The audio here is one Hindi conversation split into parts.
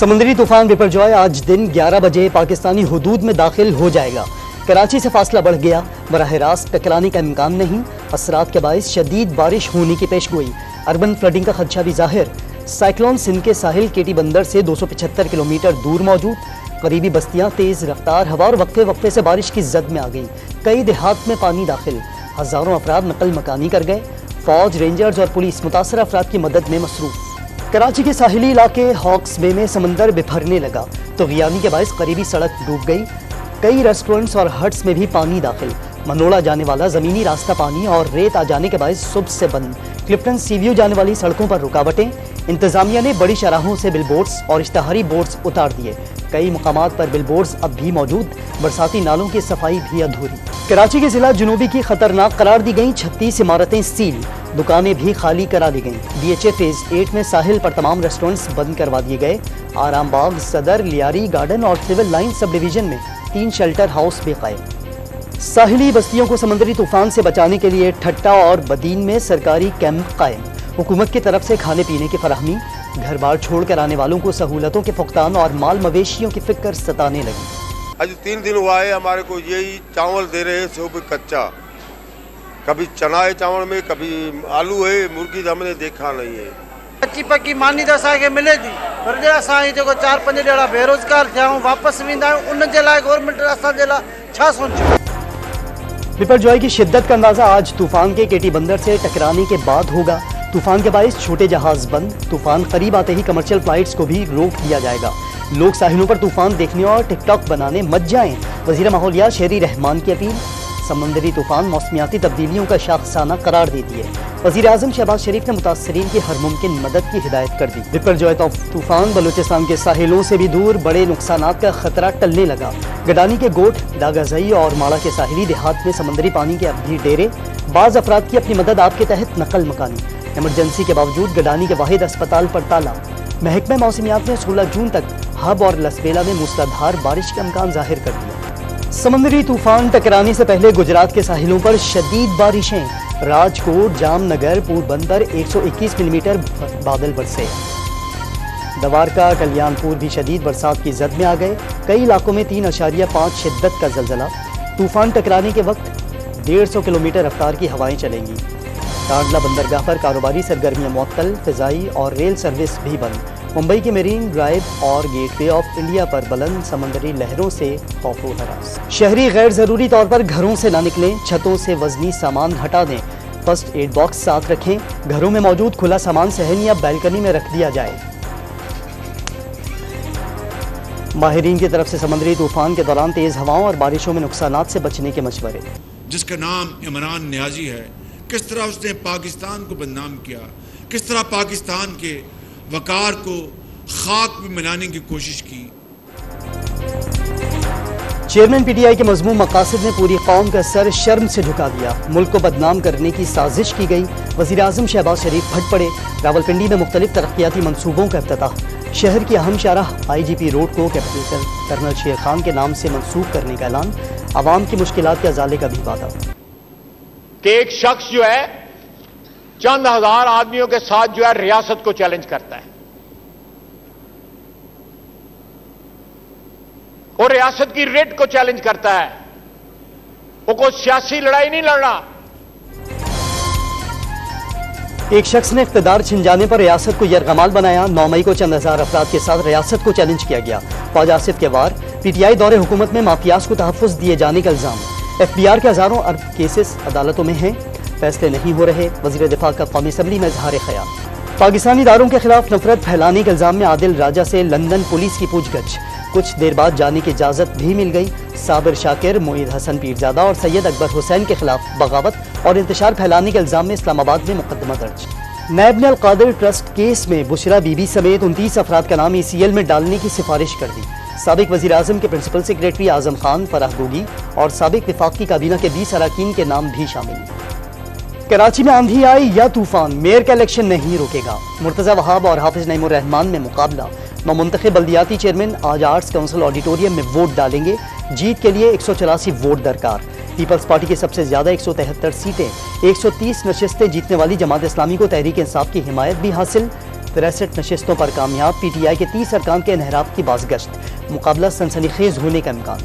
समुद्री तूफान बिपरजॉय आज दिन 11 बजे पाकिस्तानी हुदूद में दाखिल हो जाएगा। कराची से फासला बढ़ गया, बराह रास्त टकराने का इम्कान नहीं। असरात के बाइस शदीद बारिश होने की पेशगोई, अर्बन फ्लडिंग का खदशा भी जाहिर। साइक्लोन सिंध के साहिल केटी बंदर से 275 किलोमीटर दूर मौजूद। करीबी बस्तियां तेज रफ्तार हवा और वक्फे वक्फे से बारिश की जद में आ गई। कई देहात में पानी दाखिल, हजारों अफराद नकल मकानी कर गए। फौज, रेंजर्स और पुलिस मुतासर अफराद की मदद में मसरूफ। कराची के साहिली इलाके हॉक्स बे में समंदर बिफरने लगा तो गियानी के बाइस करीबी सड़क डूब गई। कई रेस्टोरेंट्स और हट्स में भी पानी दाखिल। मनोड़ा जाने वाला जमीनी रास्ता पानी और रेत आ जाने के बाइस सुबह से बंद। क्लिफ्टन सीव्यू जाने वाली सड़कों पर रुकावटें। इंतजामिया ने बड़ी शराहों से बिलबोर्ड्स और इश्तहारी बोर्ड्स उतार दिए। कई मुकामात पर बिलबोर्ड्स अब भी मौजूद। बरसाती नालों की सफाई भी अधूरी। कराची के जिला जुनूबी की खतरनाक करार दी गई 36 इमारतें सील, दुकानें भी खाली करा दी गईं। DHA फेज 8 में साहिल पर तमाम रेस्टोरेंट्स बंद करवा दिए गए। आराम बाग, सदर, लियारी गार्डन और सिविल लाइन सब डिवीजन में 3 शेल्टर हाउस भी कायम। साहिली बस्तियों को समुद्री तूफान से बचाने के लिए ठट्टा और बदीन में सरकारी कैंप कायम। हुकूमत की तरफ से खाने पीने की फराहमी, घर बार छोड़ कर आने वालों को सहूलतों के फुकतान और माल मवेशियों की फिक्र सताने लगी। आज 3 दिन हुआ है, हमारे को यही चावल दे रहे हैं, सब कच्चा। कभी चना है चावल में, कभी आलू है, मुर्गी हमने देखा नहीं है। कच्ची पक्की मानी तो असांखे मिले थी, पर जो 4-5 ॾींहं बेरोजगार थिया वापस वेंदा आहियूं, उन जे लाइ गवर्नमेंट असांजे लाइ छा सोचे। बिपरजॉय की शिद्दत का अंदाजा आज तूफान के केटी बंदर से टकराने के बाद होगा। तूफान के बाइस छोटे जहाज बंद। तूफान करीब आते ही कमर्शियल फ्लाइट्स को भी रोक दिया जाएगा। लोग साहिलों पर तूफान देखने और टिकटॉक बनाने मत जाएं। वजीर माहौलियात शहरी रहमान की अपील। समुद्री तूफान मौसमियाती तब्दीलियों का शाखसाना करार देती है। वजीर आजम शहबाज शरीफ ने मुतासरीन की हर मुमकिन मदद की हिदायत कर दी। बिपरजॉय तूफान बलूचिस्तान के साहिलों से भी दूर, बड़े नुकसानात का खतरा टलने लगा। गडानी के गोट, दागाजई और माड़ा के साहिली देहात में समुद्री पानी के अब भी डेरे। बाज अफराद की अपनी मदद आपके तहत नकल मकानी। इमरजेंसी के बावजूद गडानी के वाहिद अस्पताल पर ताला। महकमे मौसमियात ने 16 जून तक हब और लसबेला में मूसलाधार बारिश का इम्कान जाहिर कर दिया। समुद्री तूफान टकराने से पहले गुजरात के साहिलों पर शदीद बारिशें। राजकोट, जामनगर, पोरबंदर 121 मिलीमीटर बादल बरसे। दवारका, कल्याणपुर भी शदीद बरसात की जद में आ गए। कई इलाकों में 3.5 शिद्दत का जलजला। तूफान टकराने के वक्त 150 किलोमीटर रफ्तार की हवाएं चलेंगी। कांडला बंदरगाह पर कारोबारी सरगर्मियां मुअत्तल, फिजाई और रेल सर्विस भी बंद। मुंबई के मेरीन ड्राइव और गेटवे ऑफ इंडिया पर बुलंद समंदरी लहरों से खौफ व हरास। शहरी गैर जरूरी तौर पर घरों से ना निकलें। छतों से वजनी सामान हटा दें। फर्स्ट एड बॉक्स साथ रखें। घरों में मौजूद खुला सामान सहन या बैल्कनी में रख दिया जाए। माहिरीन की तरफ से समुद्री तूफान के दौरान तेज हवाओं और बारिशों में नुकसानात से बचने के मशवरे। जिसका नाम इमरान नियाजी है, किस तरह उसने पाकिस्तान को बदनाम किया, किस तरह पाकिस्तान के वकार को खाक में मिलाने की कोशिश की। चेयरमैन PTI के मजमूम मकासद ने पूरी कौम का सर शर्म से झुका दिया। मुल्क को बदनाम करने की साजिश की गई। वजीर आजम शहबाज शरीफ फट पड़े। रावलपिंडी में मुख्तलिफ तरक्याती मनसूबों का इफ्तिताह। शहर की अहम शाहराह IGP रोड को कैपिटल कर्नल शेर खान के नाम से मंसूब करने का ऐलान। आवाम की मुश्किलात के अजाले का भी वादा कि एक शख्स जो है चंद हजार आदमियों के साथ जो है रियासत को चैलेंज करता है और रियासत की रेट को चैलेंज करता है। वो कोई सियासी लड़ाई नहीं लड़ना। एक शख्स ने इख्तिदार छिन जाने पर रियासत को यरगमाल बनाया। 9 मई को चंद हजार अफराद के साथ रियासत को चैलेंज किया गया। ख्वाजा आसिफ के वार। PTI दौरे हुकूमत में माफियाज को तहफ्फुज दिए जाने का इल्जाम। FBR के हजारों अरब केसेस अदालतों में हैं, फैसले नहीं हो रहे। वजीर दिफा का कौमी असम्बली में इजहार ख्याल। पाकिस्तानी इदारों के खिलाफ नफरत फैलाने के इल्जाम में आदिल राजा से लंदन पुलिस की पूछगछ। कुछ देर बाद जाने की इजाजत भी मिल गई। साबिर शाकिर, मोईद हसन पीरजादा और सैयद अकबर हुसैन के खिलाफ बगावत और इंतशार फैलाने के इल्जाम में इस्लामाबाद में मुकदमा दर्ज। नायब ने अल-कादिर ट्रस्ट केस में बुशरा बीबी समेत 29 अफराद का नाम ECL में डालने की सिफारिश कर दी। साबिक वजीर आजम के प्रिंसिपल सेक्रेटरी आजम खान, फराह गोगी और साबिक विफाकी काबीना के 20 अरकान के नाम भी शामिल। कराची में आंधी आई या तूफान, मेयर का इलेक्शन नहीं रुकेगा। मुर्तजा वहाब और हाफिज नईमुर रहमान में मुकाबला। नौमुंतखब बल्दियाती चेयरमैन आज आर्ट्स काउंसिल ऑडिटोरियम में वोट डालेंगे। जीत के लिए 184 वोट दरकार। पीपल्स पार्टी की सबसे ज्यादा 173 सीटें, 130 नशिस्तें जीतने वाली जमात इस्लामी को तहरीक इंसाफ की हिमायत भी हासिल। 63 नशिस्तों पर कामयाब, PTI के 30 अरकान के इन्हराफ की बाज़गश्त, मुकाबला सनसनीखेज होने का इम्कान।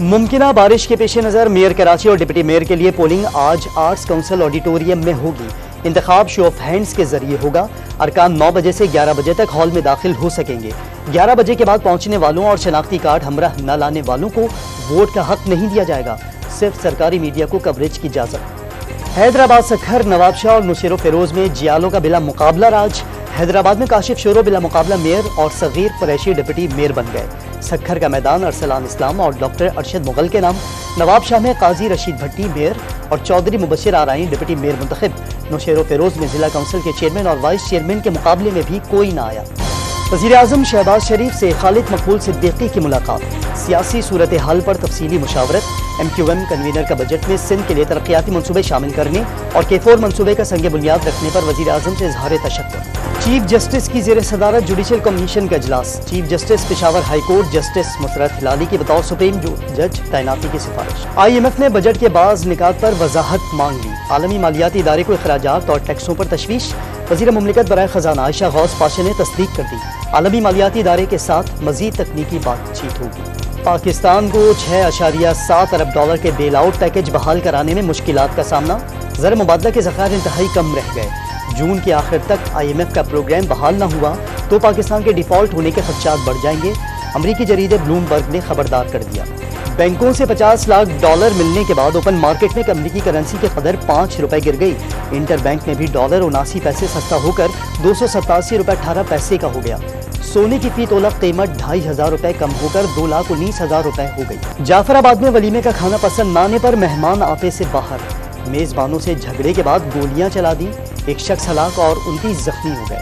मुमकिना बारिश के पेश नज़र मेयर कराची और डिप्टी मेयर के लिए पोलिंग आज आर्ट्स काउंसिल ऑडिटोरियम में होगी। इंतखाब शो ऑफ हैंड्स के जरिए होगा। अरकान 9 बजे से 11 बजे तक हॉल में दाखिल हो सकेंगे। 11 बजे के बाद पहुंचने वालों और शनाख्ती कार्ड हमरा न लाने वालों को वोट का हक नहीं दिया जाएगा, सिर्फ सरकारी मीडिया को कवरेज की इजाजत। हैदराबाद सखर, नवाब शाह और नुशेरो फिरोज में जियालों का बिला मुकाबला राज। हैदराबाद में काशिफ शोरो बिला मुकाबला मेयर और सगीर कुरैशी डिप्टी मेयर बन गए। सखर का मैदान अरसलान इस्लाम और डॉक्टर अरशद मुगल के नाम। नवाब शाह में काजी रशीद भट्टी मेयर और चौधरी मुबशिर आराइन डिप्टी मेयर मुंतखब। नुशेरो फिरोज में जिला काउंसिल के चेयरमैन और वाइस चेयरमैन के मुकाबले में भी कोई ना आया। वज़ीर आज़म शहबाज शरीफ से खालिद मकबूल सिद्दीकी की मुलाकात, सियासी सूरत हाल पर तफसीली मुशावरत। MQM कन्वीनर का बजट में सिंध के लिए तरक्याती मनसूबे शामिल करने और K4 मनसूबे का संग बुनियाद रखने पर वज़ीर आज़म से इजहार तशक्कुर। चीफ जस्टिस की ज़ेर सदारत जुडिशल कमीशन का इजलास, chief justice Peshawar high court justice Musarrat Hilali की बतौर सुप्रीम जज तैनाती की सिफारिश। IMF ने बजट के बाज़ निकात पर वजाहत मांग ली। आलमी मालियाती इदारे को अखराजात और टैक्सों पर तशवीश, वज़ीर मुमलिकत बराए खजाना आयशा गौस पाशा ने तस्दीक कर दी। आलमी मालियाती इदारे के साथ मजीद तकनीकी बातचीत होगी। पाकिस्तान को $6.7 अरब के बेल आउट पैकेज बहाल कराने में मुश्किलात का सामना, ज़र मुबादला के ज़खायर इंतहाई कम रह गए। जून के आखिर तक IMF का प्रोग्राम बहाल न हुआ तो पाकिस्तान के डिफॉल्ट होने के खदशात बढ़ जाएंगे, अमरीकी जरीदे ब्लूमबर्ग ने खबरदार कर दिया। बैंकों से $50 लाख मिलने के बाद ओपन मार्केट में अमरीकी करेंसी की कदर ₹5 गिर गई। इंटर बैंक में भी डॉलर 79 पैसे सस्ता होकर $287.18 का हो गया। सोने की फी तोला कीमत ₹2,500 कम होकर $2,19,000 हो गई। जाफराबाद में वलीमे का खाना पसंद न आने पर मेहमान आपे से बाहर, मेजबानों से झगड़े के बाद गोलियां चला दी, एक शख्स हलाक और 29 जख्मी हो गए।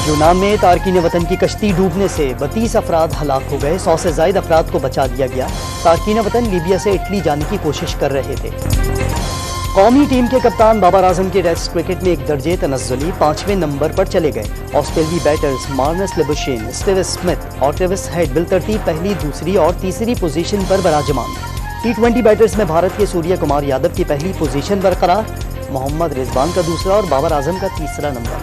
यूनान में तारकीन वतन की कश्ती डूबने से 32 अफराद हलाक हो गए, 100 से ज्यादा अफराद को बचा दिया गया। तारकीन वतन लीबिया से इटली जाने की कोशिश कर रहे थे। कौमी टीम के कप्तान बाबर आजम के टेस्ट क्रिकेट में एक दर्जे तनज़्ज़ुली 5वें नंबर पर चले गए। ऑस्ट्रेलियाई बैटर्स मार्नस लिबुशेन, स्टीव स्मिथ और ट्रेविस हेड बिलतरतीब पहली, दूसरी और तीसरी पोजीशन पर बराजमान। T20 बैटर्स में भारत के सूर्य कुमार यादव की पहली पोजीशन बरकरार, मोहम्मद रिजवान का दूसरा और बाबर आजम का तीसरा number.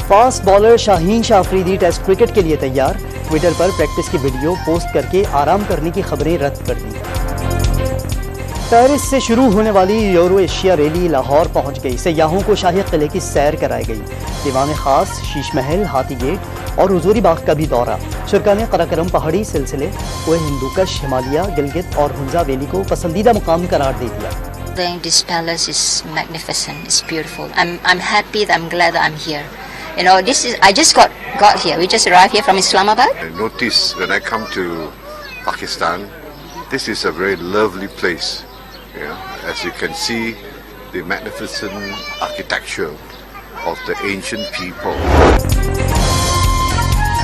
Fast bowler Shaheen Shah Afridi test cricket के लिए तैयार, ट्विटर पर प्रैक्टिस की वीडियो पोस्ट करके आराम करने की खबरें रद्द कर दी। पेरिस से शुरू होने वाली यूरो एशिया रैली लाहौर पहुंच गई। सयाहों को शाही किले की सैर कराई गई। दीवान खास, शीश महल, हाथी गेट और हुजूरी बाग का भी दौरा। शुरका ने कराकरम पहाड़ी सिलसिले, कोह हिंदूकश, हिमालय, गिलगित और हुंजा वैली को पसंदीदा मुकाम करार दे दिया। This palace is magnificent. It's beautiful. I'm happy. I'm glad that I'm here. You know, I just got here. We just arrived here from Islamabad. I notice when I come to Pakistan, this is a very lovely place. You know, as you can see, the magnificent architecture of the ancient people.